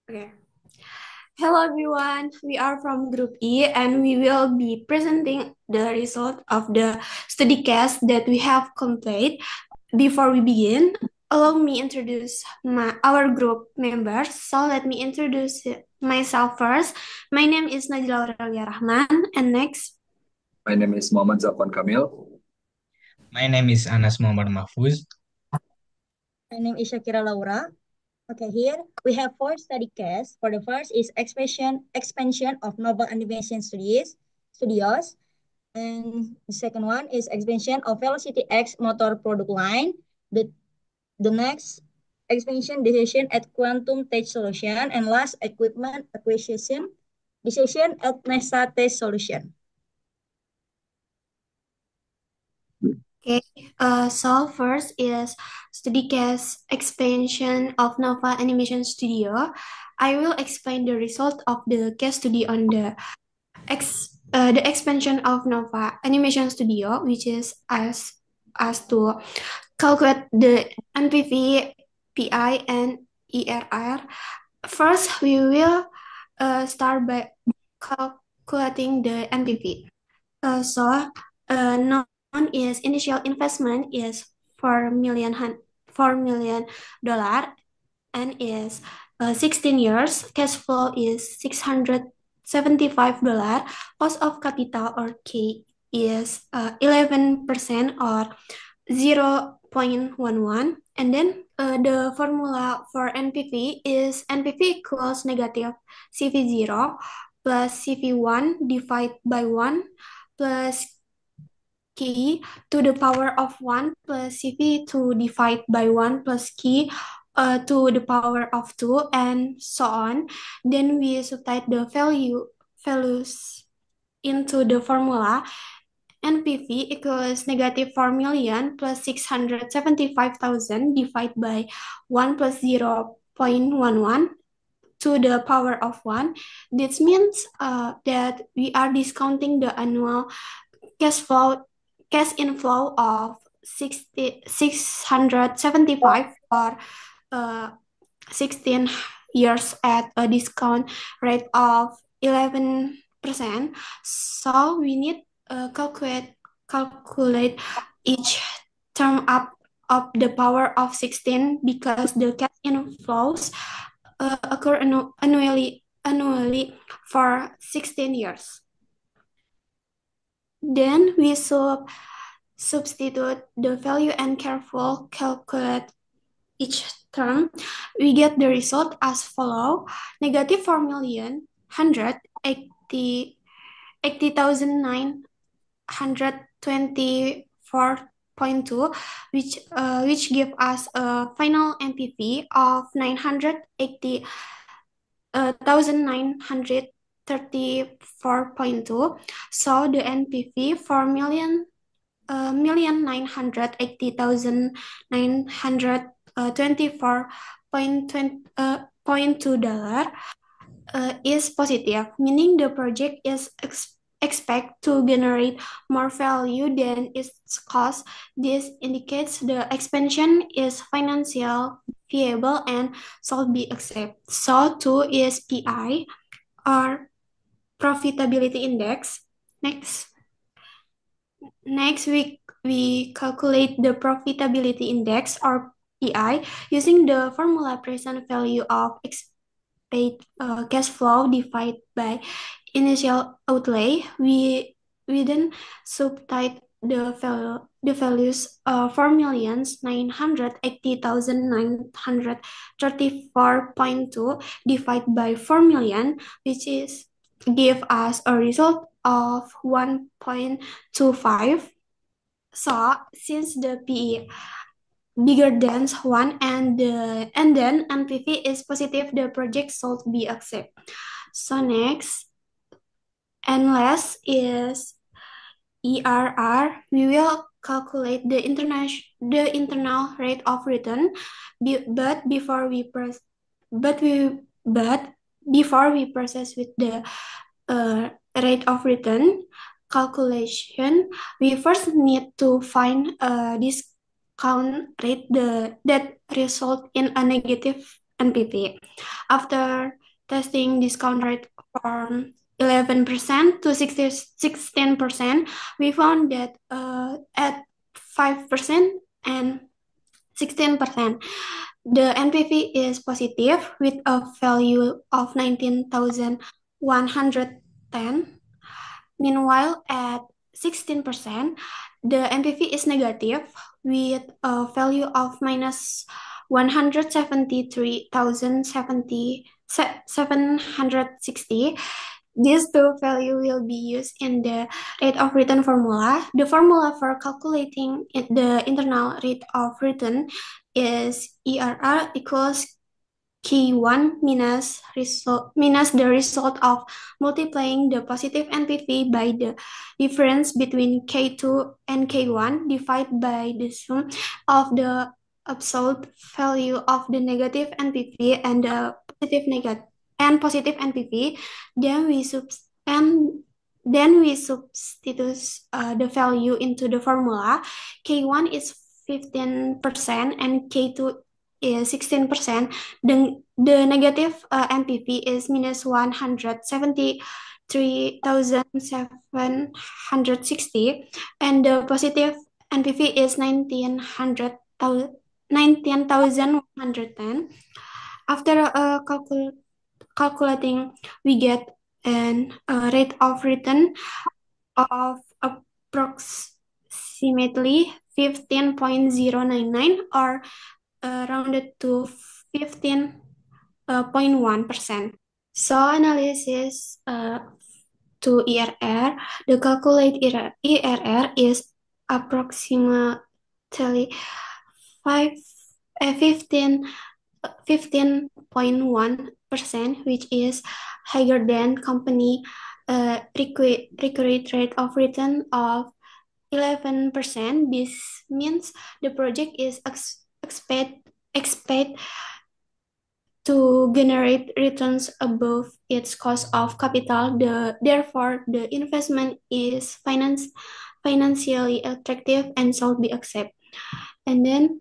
Okay. Hello everyone, we are from Group E and we will be presenting the result of the study case that we have completed. Before we begin, allow me introduce our group members. So let me introduce myself first. My name is Najla Aurelia Rahman and next. My name is Muhammad Zafwan Kamil. My name is Anas Muhammad Mahfuz. My name is Shakira Laura. Okay, here we have four study cases. For the first is expansion of Nova Animation Studios. And the second one is expansion of Velocity X motor product line. The next expansion decision at Quantum Tech Solution. And last equipment acquisition decision at NASA Test Solution. Okay, so first is study case expansion of Nova Animation Studio. I will explain the result of the case study on the expansion of Nova Animation Studio, which is as to calculate the NPV, PI, and ERR. First, we will start by calculating the NPV. Known is initial investment is 4 million dollar and is 16 years. Cash flow is $675. Cost of capital or K is 11% or 0.11. And then the formula for NPV is NPV equals negative CV0 plus CV1 divided by 1 plus K to the power of 1 plus CV2 divided by 1 plus K to the power of 2 and so on. Then we substitute the values into the formula. NPV equals negative 4 million plus 675,000 divided by 1 plus 0.11 to the power of 1. This means that we are discounting the annual cash flow cash inflow of 675 for 16 years at a discount rate of 11%. So we need calculate each term up of the power of 16 because the cash inflows occur annually for 16 years. Then we substitute the value and careful calculate each term. We get the result as follow: negative 4,180,924.2, which give us a final NPV of 934.2. So the NPV for 1,980,924.2 is positive, meaning the project is expect to generate more value than its cost. This indicates the expansion is financial viable and should be accepted. So two is PI or profitability index. Next we calculate the profitability index or PI using the formula present value of expected cash flow divided by initial outlay. We then substitute the values 4,980,934.2 divided by 4 million, which is give us a result of 1.25. So since the PE bigger than 1 and then NPV is positive, the project should be accepted. So next and last is ERR. We will calculate the internal rate of return, but before we press but we but before we process with the rate of return calculation, we first need to find a discount rate that result in a negative NPV. After testing discount rate from 11% to 16%, we found that at 5% and 16%, the NPV is positive with a value of 19,110. Meanwhile, at 16%, the NPV is negative with a value of minus 173,760. These two value will be used in the rate of return formula. The formula for calculating the internal rate of return is ERR equals K1 minus the result of multiplying the positive NPV by the difference between K2 and K1 divided by the sum of the absolute value of the negative NPV and the positive NPV. Then we substitute the value into the formula. K1 is 15% and K2 is 16%. The negative NPV is minus 173,760, and the positive NPV is 19,110. After calculating, we get an rate of return of approximately 15.099 or rounded to 15.1%. So analysis to ERR, the calculated ERR is approximately 15.1%, which is higher than company required rate of return of 11%. This means the project is expect to generate returns above its cost of capital. Therefore, the investment is financially attractive and should be accepted. And then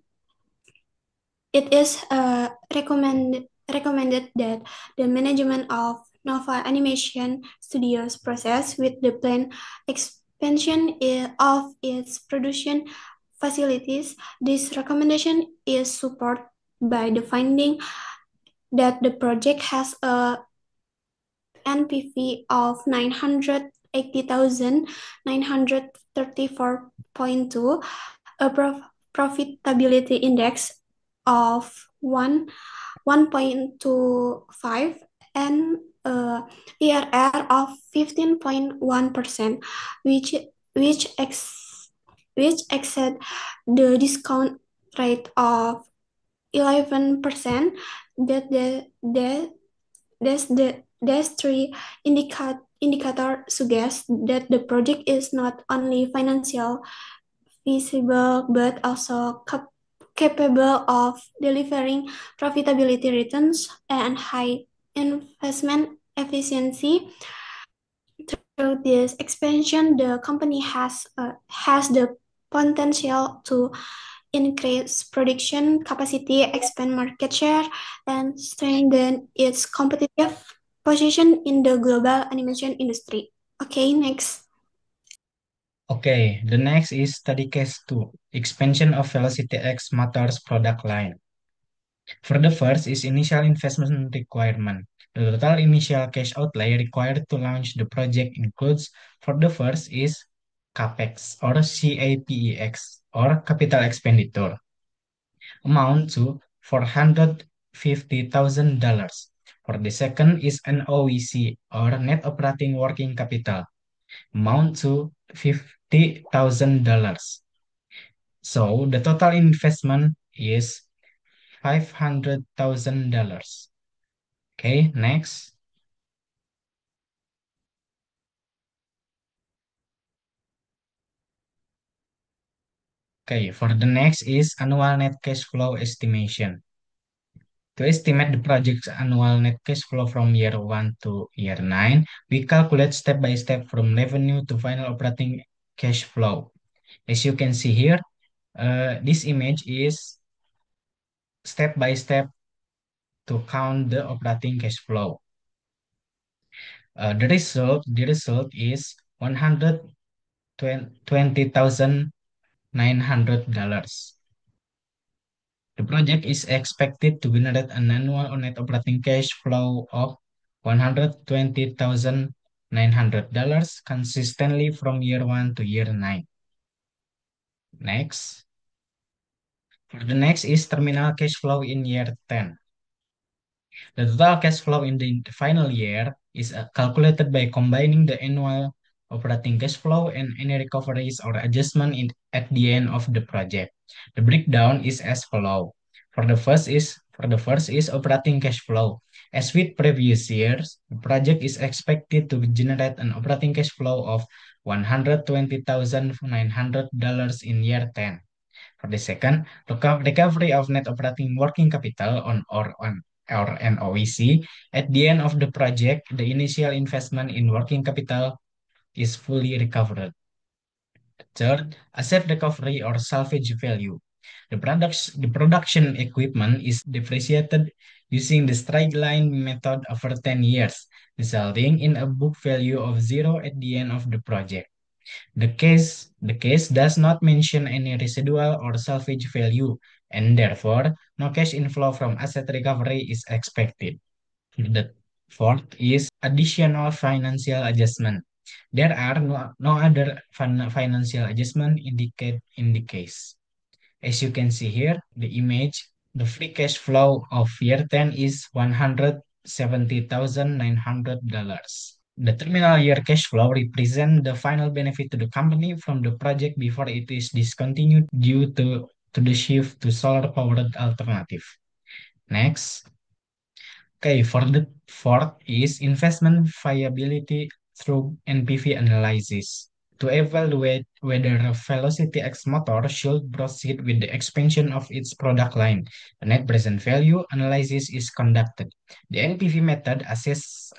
it is recommended that the management of Nova Animation Studios process with the planned expansion of its production facilities. This recommendation is supported by the finding that the project has a NPV of 980,934.2, a profitability index of 1.25, and ERR of 15.1%, which exceed the discount rate of 11%. That there's three indicator suggest that the project is not only financial feasible but also capable of delivering profitability returns and high investment efficiency. Through this expansion, the company has the potential to increase production capacity, expand market share, and strengthen its competitive position in the global animation industry. Okay, next. Okay, the next is study case 2, expansion of Velocity X Motors product line. For the first is initial investment requirement. The total initial cash outlay required to launch the project includes, for the first is CAPEX or CAPEX or capital expenditure, amount to $450,000. For the second is an OEC or net operating working capital, amount to $50,000. So the total investment is $500,000. Okay, next. Okay, for the next is annual net cash flow estimation. To estimate the project's annual net cash flow from year 1 to year 9, we calculate step by step from revenue to final operating cash flow. As you can see here, this image is step by step to count the operating cash flow. The result is $120,900. The project is expected to generate an annual net operating cash flow of $120,900 consistently from year 1 to year 9. Next. For the next is terminal cash flow in year 10. The total cash flow in the final year is calculated by combining the annual operating cash flow and any recoveries or adjustment at the end of the project. The breakdown is as follows. For the first is operating cash flow. As with previous years, the project is expected to generate an operating cash flow of $120,900 in year 10. For the second, recovery of net operating working capital or NOEC. At the end of the project, the initial investment in working capital is fully recovered. Third, asset recovery or salvage value. The production equipment is depreciated using the straight line method over 10 years, resulting in a book value of zero at the end of the project. The case does not mention any residual or salvage value, and therefore no cash inflow from asset recovery is expected. The fourth is additional financial adjustment. There are no other financial adjustment indicated in the case. As you can see here, the image, the free cash flow of year 10 is $170,900. The terminal year cash flow represents the final benefit to the company from the project before it is discontinued due to the shift to solar-powered alternative. Next. Okay, for the fourth is investment viability through NPV analysis. To evaluate whether Velocity X Motor should proceed with the expansion of its product line, a net present value analysis is conducted. The NPV method assess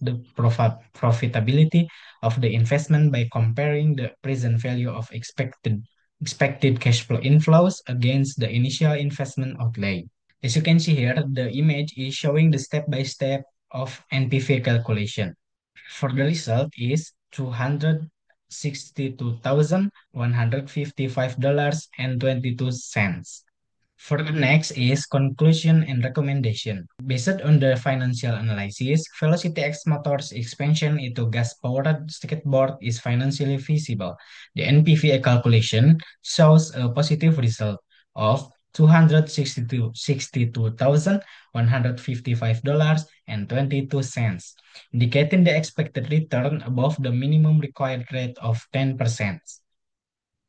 the profitability of the investment by comparing the present value of expected cash flow inflows against the initial investment outlay. As you can see here, the image is showing the step-by-step of NPV calculation. For the result is $262,155.22. For the next is conclusion and recommendation. Based on the financial analysis, Velocity X Motors expansion into gas-powered skateboard is financially feasible. The NPV calculation shows a positive result of $262,155.22, indicating the expected return above the minimum required rate of 10%.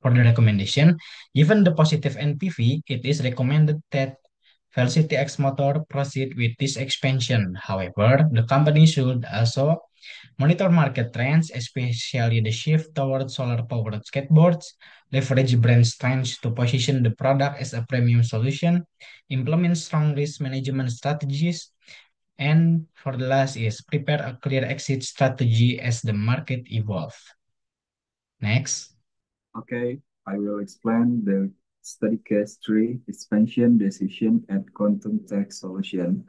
For the recommendation, given the positive NPV, it is recommended that Velocity X Motor proceed with this expansion. However, the company should also monitor market trends, especially the shift towards solar-powered skateboards, leverage brand strengths to position the product as a premium solution, implement strong risk management strategies, and for the last is prepare a clear exit strategy as the market evolves. Next. Okay, I will explain the study case 3 expansion decision and quantum tech solution.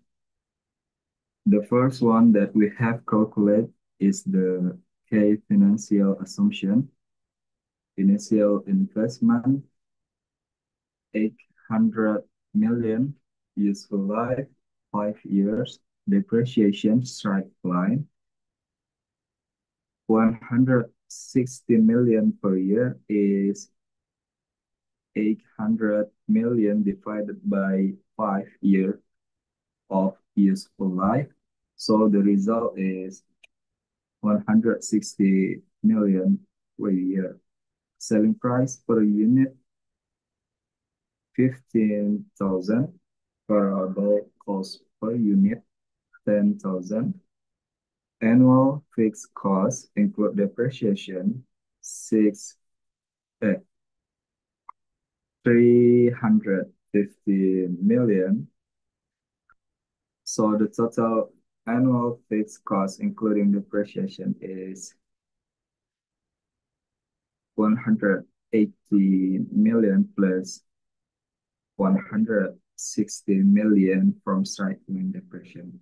The first one that we have calculated is the K financial assumption. Initial investment 800 million, useful life 5 years, depreciation straight line 160 million per year is 800 million divided by 5 years of useful life. So the result is 160 million per year. Selling price per unit 15,000. Variable cost per unit 10,000. Annual fixed cost include depreciation 350 million. So the total annual fixed cost including depreciation is 180 million plus 160 60 million from cycling depression.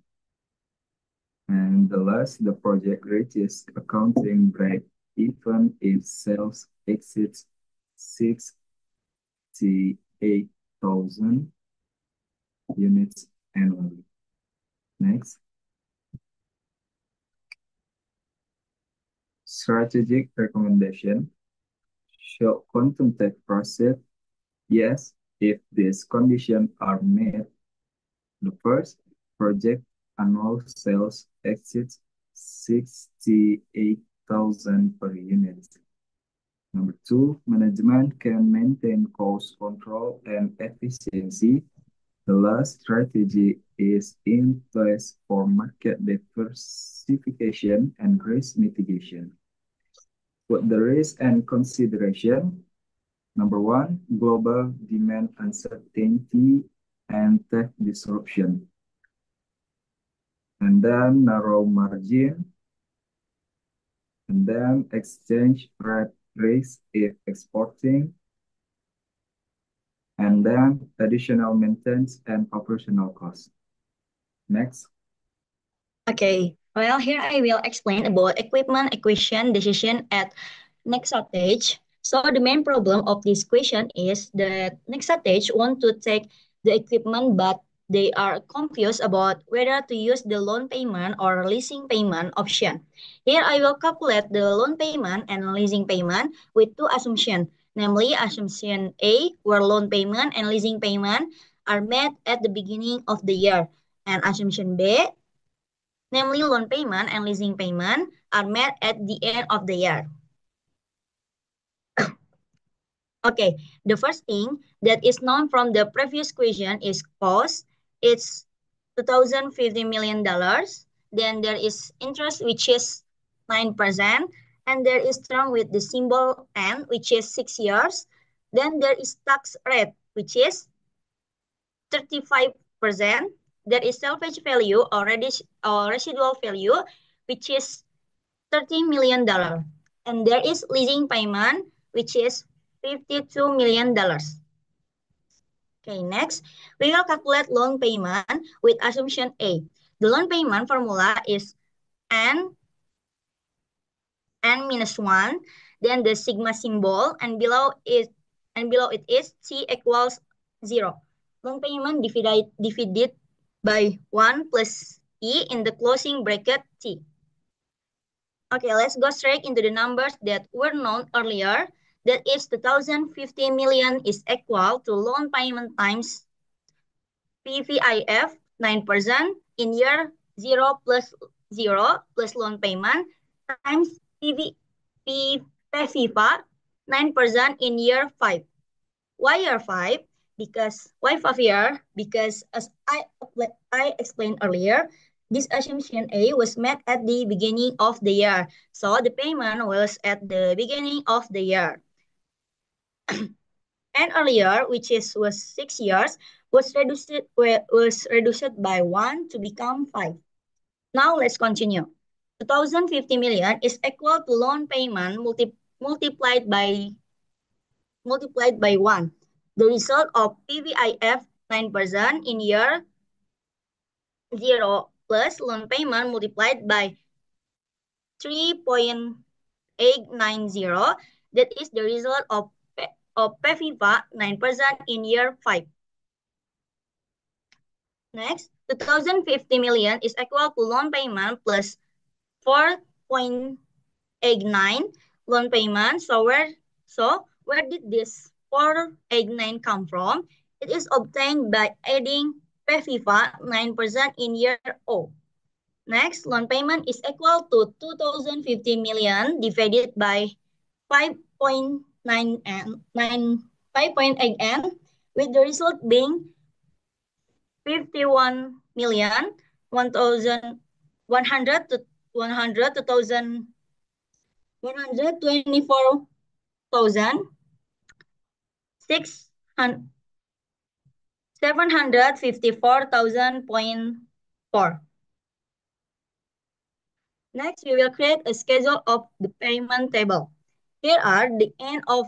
And the last, the project reaches accounting break even if sales exceeds 68,000 units annually. Next. Strategic recommendation. Should Quantum Tech proceed? Yes, if these conditions are met. The first, project annual sales exceeds 68,000 per unit. Number two, management can maintain cost control and efficiency. The last strategy is in place for market diversification and risk mitigation. What the risk and consideration? Number one, global demand uncertainty and tech disruption. And then narrow margin. And then exchange rate risk if exporting. And then additional maintenance and operational costs. Next. Okay, well, here I will explain about equipment acquisition decision at Nexatage. So the main problem of this question is that Nexatage want to take the equipment, but they are confused about whether to use the loan payment or leasing payment option. Here I will calculate the loan payment and leasing payment with two assumptions, namely assumption A, where loan payment and leasing payment are made at the beginning of the year, and assumption B, namely loan payment and leasing payment are made at the end of the year. Okay, the first thing that is known from the previous question is cost. It's $2,050 million. Then there is interest, which is 9%. And there is term with the symbol N, which is 6 years. Then there is tax rate, which is 35%. There is salvage value or residual value, which is $30 million. And there is leasing payment, which is $52 million. Okay, next, we will calculate loan payment with assumption A. The loan payment formula is N minus 1, then the sigma symbol, and below it is T equals 0. Loan payment divided by 1 plus E in the closing bracket T. Okay, let's go straight into the numbers that were known earlier. That is 2,050 million is equal to loan payment times PVIF 9% in year 0 plus 0 plus loan payment times PVIFA 9% in year 5. Why year 5? Because why 5 year? Because as I explained earlier, this assumption A was made at the beginning of the year. So the payment was at the beginning of the year. And earlier, which was 6 years, was reduced by 1 to become 5. Now let's continue. 2,050 million is equal to loan payment multiplied by 1. The result of PVIF 9% in year 0 plus loan payment multiplied by 3.890. That is the result of PVIFA 9% in year 5. Next, 2,050 million is equal to loan payment plus 4.89 loan payment. So where did this 4.89 come from? It is obtained by adding PVIFA 9% in year O. Next, loan payment is equal to 2,050 million divided by 5.8 n, with the result being 51 million 1,100 to 754,000.4. Next, we will create a schedule of the payment table. Here are the end of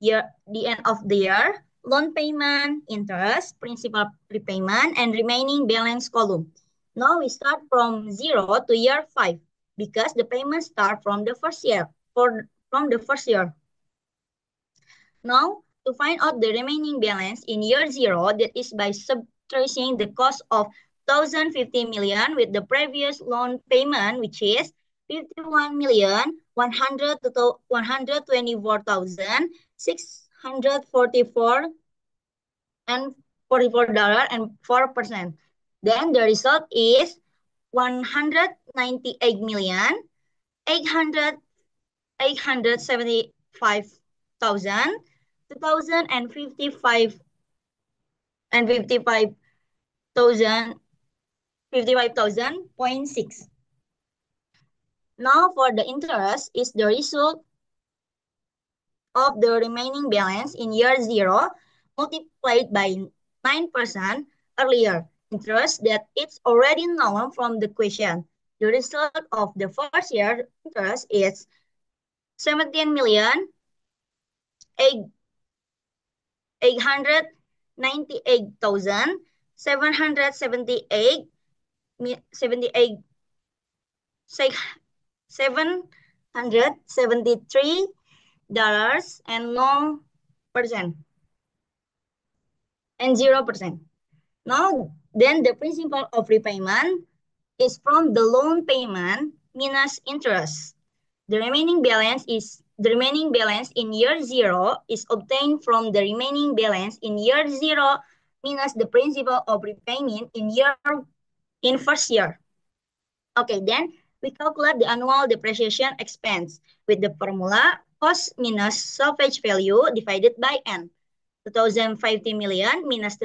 the year, loan payment, interest, principal repayment, and remaining balance column. Now we start from 0 to year 5 because the payments start from the first year. From the first year. Now, to find out the remaining balance in year 0, that is by subtracting the cost of 1,050 million with the previous loan payment, which is 51,124,644 and $44.04. Then the result is 198,875,000, 2,055 and 55,000, 55,000.6. Now for the interest is the result of the remaining balance in year 0 multiplied by 9% earlier interest that it's already known from the question. The result of the first year interest is 17 million 898,778 $773 and 0% and 0%. Now, then the principal of repayment is from the loan payment minus interest. The remaining balance in year 0 is obtained from the remaining balance in year 0 minus the principal of repayment in first year. Okay, then we calculate the annual depreciation expense with the formula cost minus salvage value divided by N. 2,050 million minus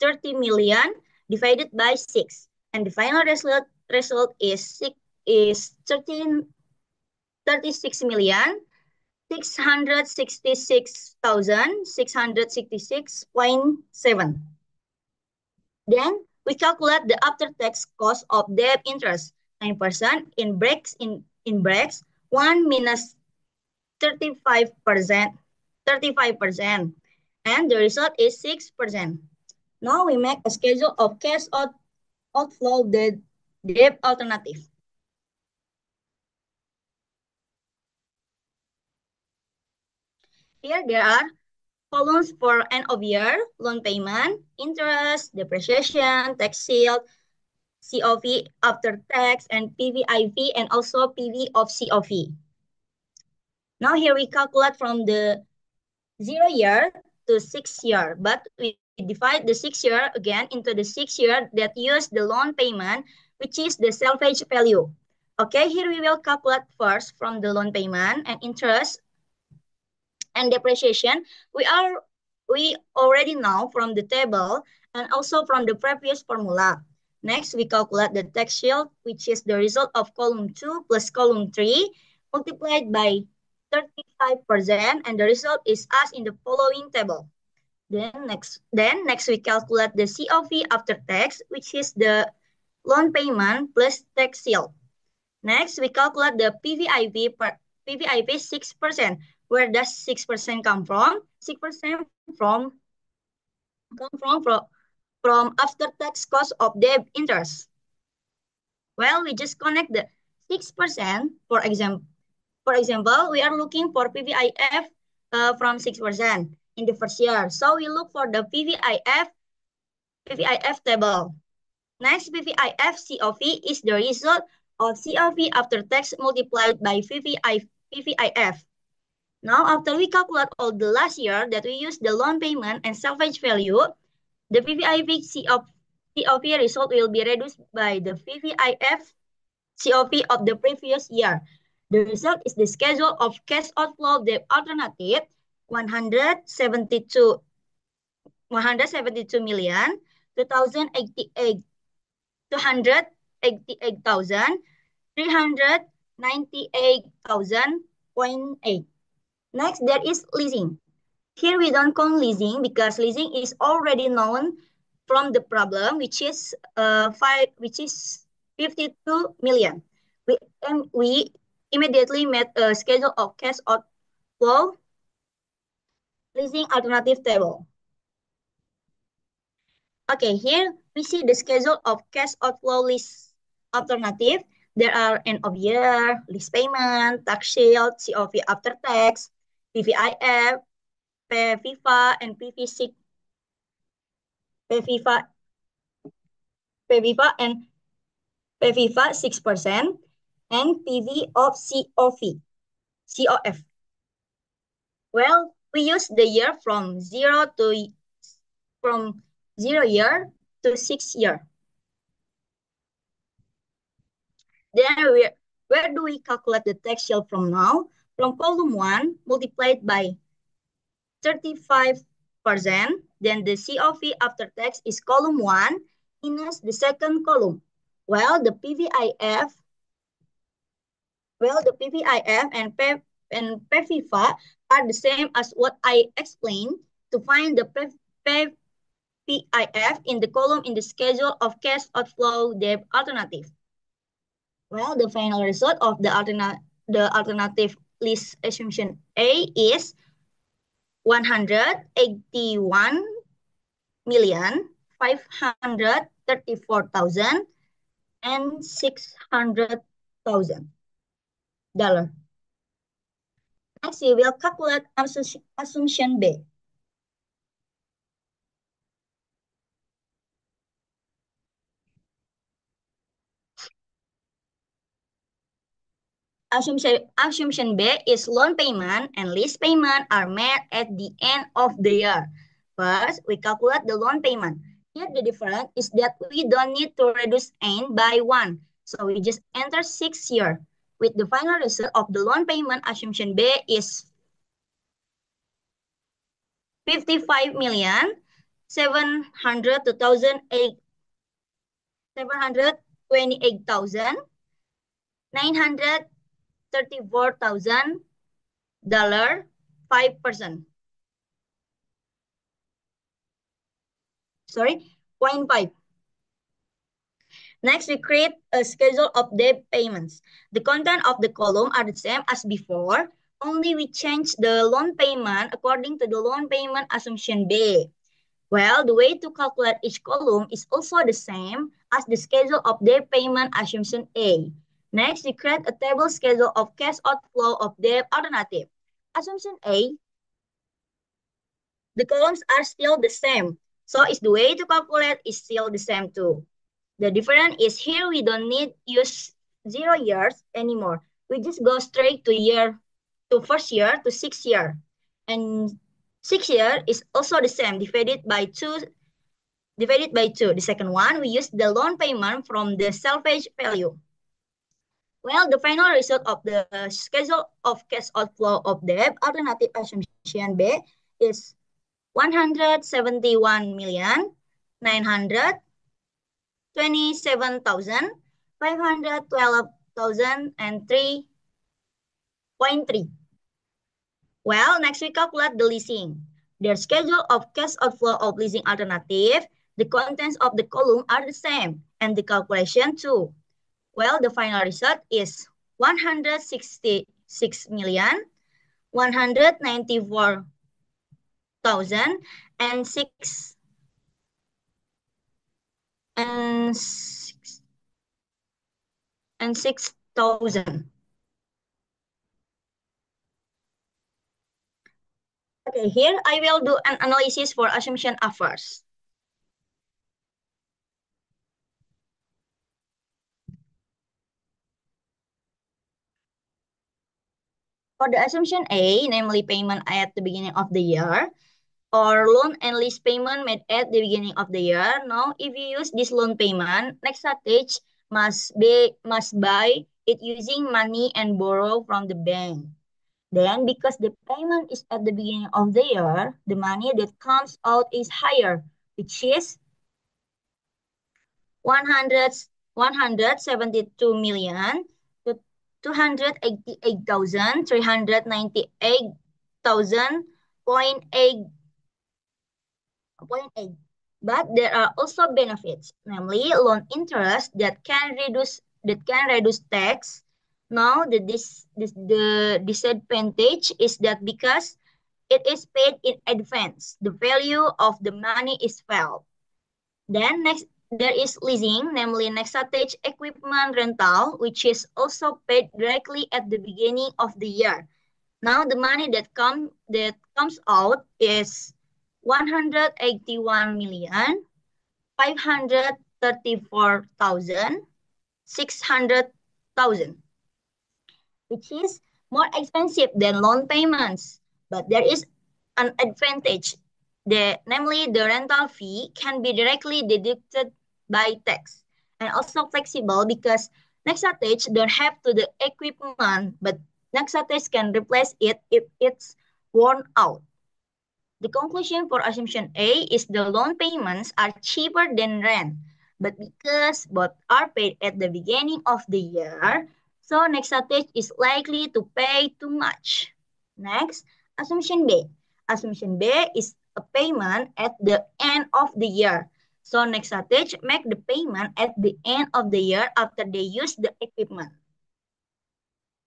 30 million divided by 6. And the final result is 36,666,666.7. Then we calculate the after-tax cost of debt interest, 9% in breaks 1 minus 35%, and the result is 6%. Now we make a schedule of cash outflow the debt alternative. Here there are columns for end of year, loan payment, interest, depreciation, tax shield, COV after tax, and PVIV, and also PV of COV. Now here we calculate from the 0 year to 6 year, but we divide the 6 year again into the 6 year that use the loan payment, which is the salvage value. Okay, here we will calculate first from the loan payment and interest and depreciation. We already know from the table and also from the previous formula. Next, we calculate the tax shield, which is the result of column 2 plus column 3 multiplied by 35%, and the result is as in the following table. Then next we calculate the COV after tax, which is the loan payment plus tax shield. Next, we calculate the PVIV 6%. Where does 6% come from? 6% come from after-tax cost of debt interest. Well, we just connect the 6%. For example, we are looking for PVIF from 6% in the first year. So we look for the PVIF table. Next, PVIF COV is the result of COV after tax multiplied by PVIF. Now, after we calculate all the last year that we use the loan payment and salvage value, the PVIV COV result will be reduced by the PVIF COV of the previous year. The result is the schedule of cash outflow debt alternative 172 million 288,398,000.8. Next, there is leasing. Here we don't count leasing because leasing is already known from the problem, which is 52 million. We immediately made a schedule of cash outflow Leasing alternative table. Okay, here we see the schedule of cash outflow lease alternative. There are end of year, lease payment, tax shield, COV after tax, PVIF, PVIFA, and PV6, PVIFA, PVIFA and PVIFA 6%, and PV of COF. Well, we use the year from 0 year to 6 year. Then where do we calculate the tax shield from now? From column 1 multiplied by 35%, then the COV after tax is column 1 minus the second column. Well, the PVIF and PVIFA are the same as what I explained. To find the PVIF in the column in the schedule of cash outflow debt alternative. Well, the final result of the alternative list assumption A is 181,534,600,000. Next, we will calculate assumption B. Assumption B is loan payment and lease payment are made at the end of the year. First, we calculate the loan payment. Here the difference is that we don't need to reduce n by 1. So we just enter 6 year. With the final result of the loan payment, assumption B is 728,934,000, 5%. Sorry, 0.5. Next, we create a schedule of debt payments. The content of the column are the same as before, only we change the loan payment according to the loan payment assumption B. Well, the way to calculate each column is also the same as the schedule of debt payment assumption A. Next, we create a table schedule of cash outflow of debt alternative. Assumption A, the columns are still the same. So is the way to calculate is still the same too. The difference is here we don't need use 0 years anymore. We just go straight to first year to 6 year. And 6 year is also the same, divided by 2. The second one, we use the loan payment from the salvage value. Well, the final result of the schedule of cash outflow of debt alternative assumption B is 171,927,512,003.3. Well, next we calculate the leasing. Their schedule of cash outflow of leasing alternative, the contents of the column are the same, and the calculation too. Well, the final result is 164,600,000. Okay, here I will do an analysis for assumption A first. For the assumption A, namely payment at the beginning of the year, or loan and lease payment made at the beginning of the year. Now, if you use this loan payment, next stage must buy it using money and borrow from the bank. Then, because the payment is at the beginning of the year, the money that comes out is higher, which is 172,288,398.8. But there are also benefits, namely loan interest that can reduce tax. Now the disadvantage is that because it is paid in advance. The value of the money is felt. Then next, there is leasing, namely Nexatage equipment rental, which is also paid directly at the beginning of the year. Now the money that comes out is 181,534,600,000, which is more expensive than loan payments. But there is an advantage. Namely, the rental fee can be directly deducted by tax and also flexible because Nexatage don't have to the equipment, but Nexatage can replace it if it's worn out. The conclusion for assumption A is the loan payments are cheaper than rent, but because both are paid at the beginning of the year, so Nexatage is likely to pay too much. Next, assumption B. Assumption B is a payment at the end of the year. So Nexatage make the payment at the end of the year after they use the equipment.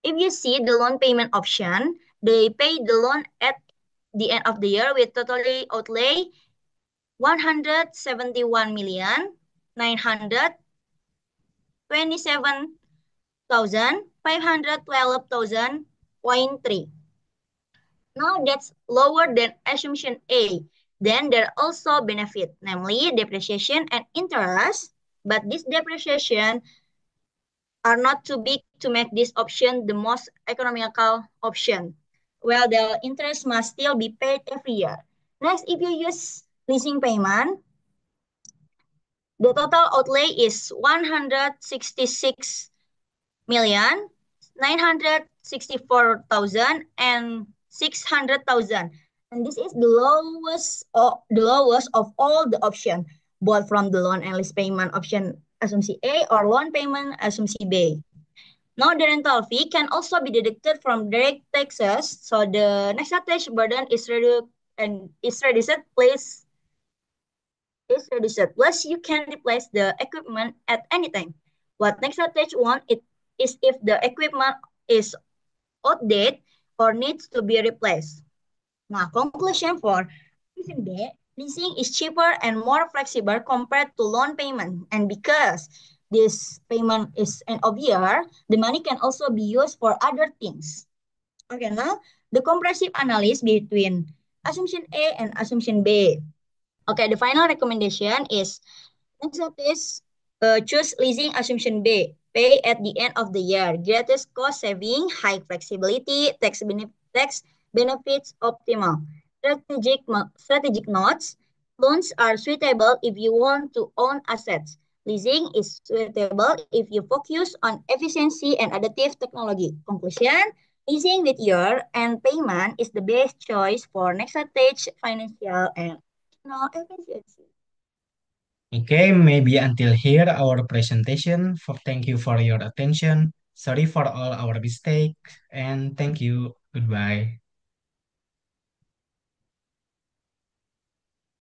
If you see the loan payment option, they pay the loan at the end of the year with totally outlay 171,927,512.3. Now that's lower than assumption A. Then there are also benefit, namely depreciation and interest, but this depreciation are not too big to make this option the most economical option. Well, the interest must still be paid every year. Next, if you use leasing payment, the total outlay is 166,964,000 and 600,000. And this is the lowest of all the options, both from the loan and lease payment option assumption A or loan payment assumption B. Now the rental fee can also be deducted from direct taxes, so the next tax burden is reduced and is reduced. Plus, you can replace the equipment at any time. What Nexatage want is if the equipment is outdated or needs to be replaced. Now, conclusion for leasing B, leasing is cheaper and more flexible compared to loan payment. And because this payment is end of year, the money can also be used for other things. Okay, now the comprehensive analysis between assumption A and assumption B. Okay, the final recommendation is Nexatage choose leasing assumption B. Pay at the end of the year. Greatest cost saving, high flexibility, tax benefits optimal. Strategic notes. Loans are suitable if you want to own assets. Leasing is suitable if you focus on efficiency and adaptive technology. Conclusion, leasing with year and payment is the best choice for Nexatage financial and efficiency. Okay, maybe until here our presentation. Thank you for your attention. Sorry for all our mistakes and thank you. Goodbye.